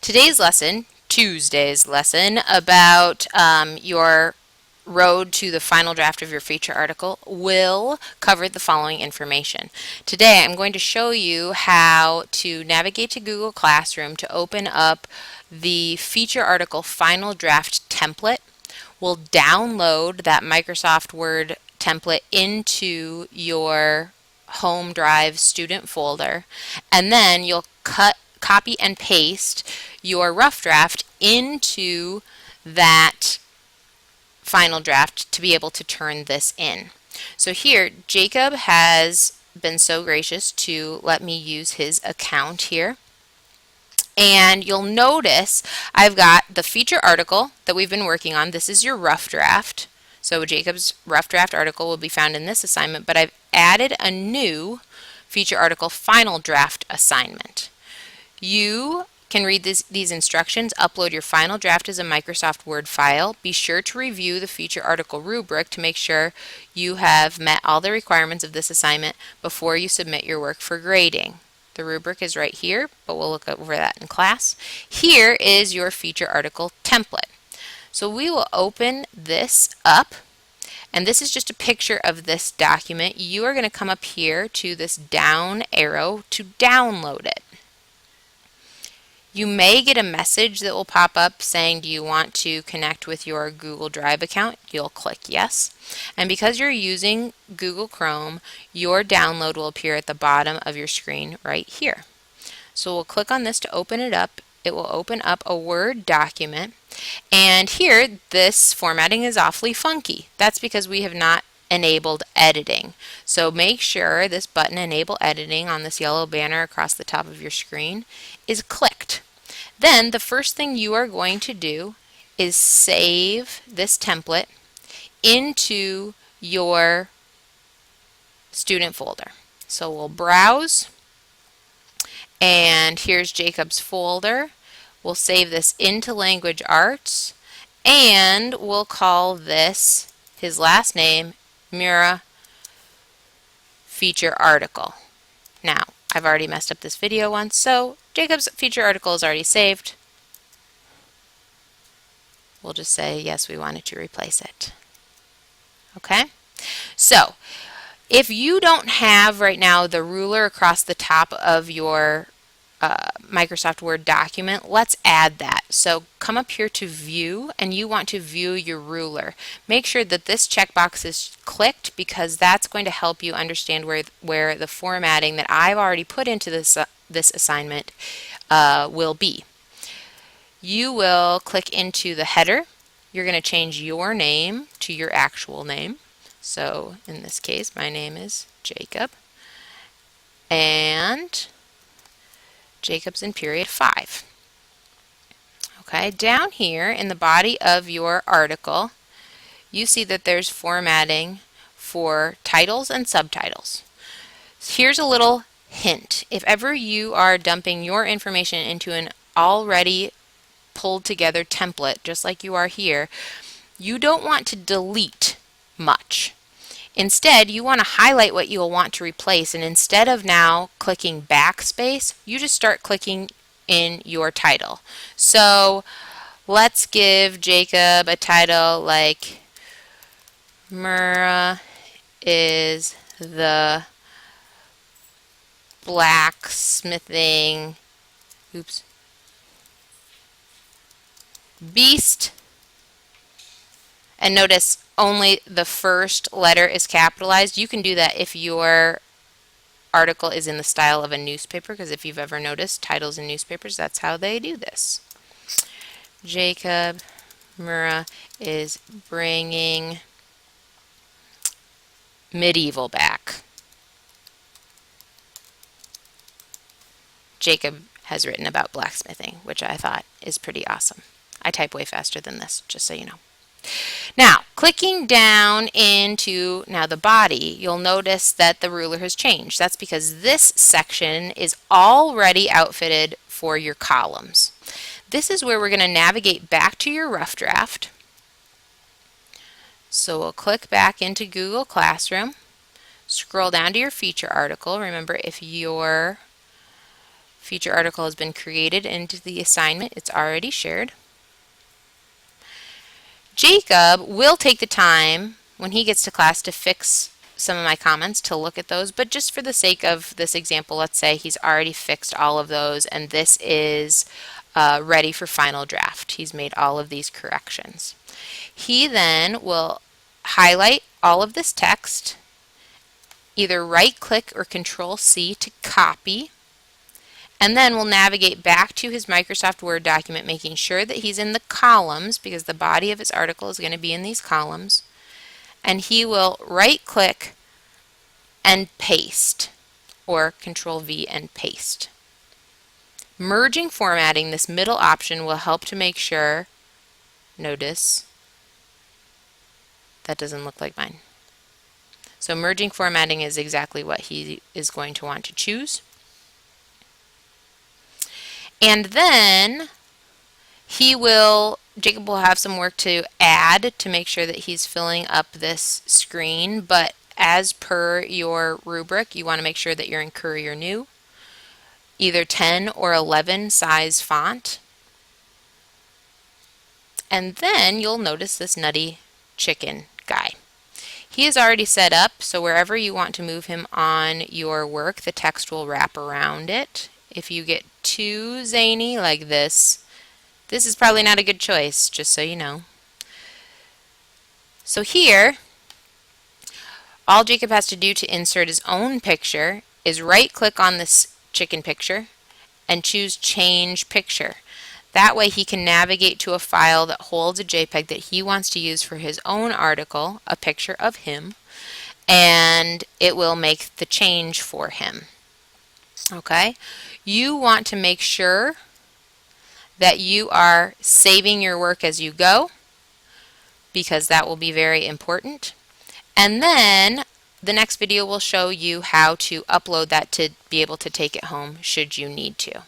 Today's lesson, Tuesday's lesson, about your road to the final draft of your feature article will cover the following information. Today I'm going to show you how to navigate to Google Classroom to open up the feature article final draft template. We'll download that Microsoft Word template into your home drive student folder, and then you'll copy and paste your rough draft into that final draft to be able to turn this in. So here, Jacob has been so gracious to let me use his account here. And you'll notice I've got the feature article that we've been working on. This is your rough draft. So Jacob's rough draft article will be found in this assignment, but I've added a new feature article final draft assignment. You can read these instructions, upload your final draft as a Microsoft Word file. Be sure to review the feature article rubric to make sure you have met all the requirements of this assignment before you submit your work for grading. The rubric is right here, but we'll look over that in class. Here is your feature article template. So we will open this up, and this is just a picture of this document. You are going to come up here to this down arrow to download it. You may get a message that will pop up saying, do you want to connect with your Google Drive account? You'll click yes. And because you're using Google Chrome, your download will appear at the bottom of your screen right here. So we'll click on this to open it up. It will open up a Word document. And here, this formatting is awfully funky. That's because we have not enabled editing. So make sure this button, Enable Editing, on this yellow banner across the top of your screen is clicked. Then the first thing you are going to do is save this template into your student folder. So we'll browse, and here's Jacob's folder. We'll save this into Language Arts, and we'll call this, his last name, Mura Feature Article. Now, I've already messed up this video once, so Jacob's feature article is already saved. We'll just say, yes, we wanted to replace it. Okay? So, if you don't have right now the ruler across the top of your Microsoft Word document, let's add that. So come up here to View, and you want to view your ruler. Make sure that this checkbox is clicked, because that's going to help you understand where the formatting that I've already put into this assignment will be. You will click into the header. You're going to change your name to your actual name. So in this case, my name is Jacob, and Jacob's in period 5. Okay, down here in the body of your article, you see that there's formatting for titles and subtitles. Here's a little hint. If ever you are dumping your information into an already pulled together template, just like you are here, you don't want to delete much. Instead, you want to highlight what you'll want to replace, and instead of now clicking backspace, you just start clicking in your title. So let's give Jacob a title like Mura is the blacksmithing beast. And notice only the first letter is capitalized. You can do that if your article is in the style of a newspaper, because if you've ever noticed titles in newspapers, that's how they do this. Jacob Mura is bringing medieval back. Jacob has written about blacksmithing, which I thought is pretty awesome. I type way faster than this, just so you know. Now, clicking down into the body, you'll notice that the ruler has changed. That's because this section is already outfitted for your columns. This is where we're going to navigate back to your rough draft. So we'll click back into Google Classroom, scroll down to your feature article. Remember, if your Feature article has been created into the assignment. It's already shared. Jacob will take the time when he gets to class to fix some of my comments, to look at those, but just for the sake of this example, let's say he's already fixed all of those and this is ready for final draft. He's made all of these corrections. He then will highlight all of this text, either right-click or Control-C to copy, and then we'll navigate back to his Microsoft Word document, making sure that he's in the columns because the body of his article is going to be in these columns. And he will right-click and paste, or Control-V and paste. Merging formatting, this middle option, will help to make sure, notice, that doesn't look like mine. So merging formatting is exactly what he is going to want to choose. And then Jacob will have some work to add to make sure that he's filling up this screen, but as per your rubric, you want to make sure that you're in Courier New, either 10 or 11 size font. And then you'll notice this nutty chicken guy. He is already set up, so wherever you want to move him on your work, the text will wrap around it. If you get too zany like this is probably not a good choice, just so you know. So here, all Jacob has to do to insert his own picture is right-click on this chicken picture and choose Change Picture. That way he can navigate to a file that holds a JPEG that he wants to use for his own article, a picture of him, and it will make the change for him. Okay? You want to make sure that you are saving your work as you go, because that will be very important. And then the next video will show you how to upload that to be able to take it home should you need to.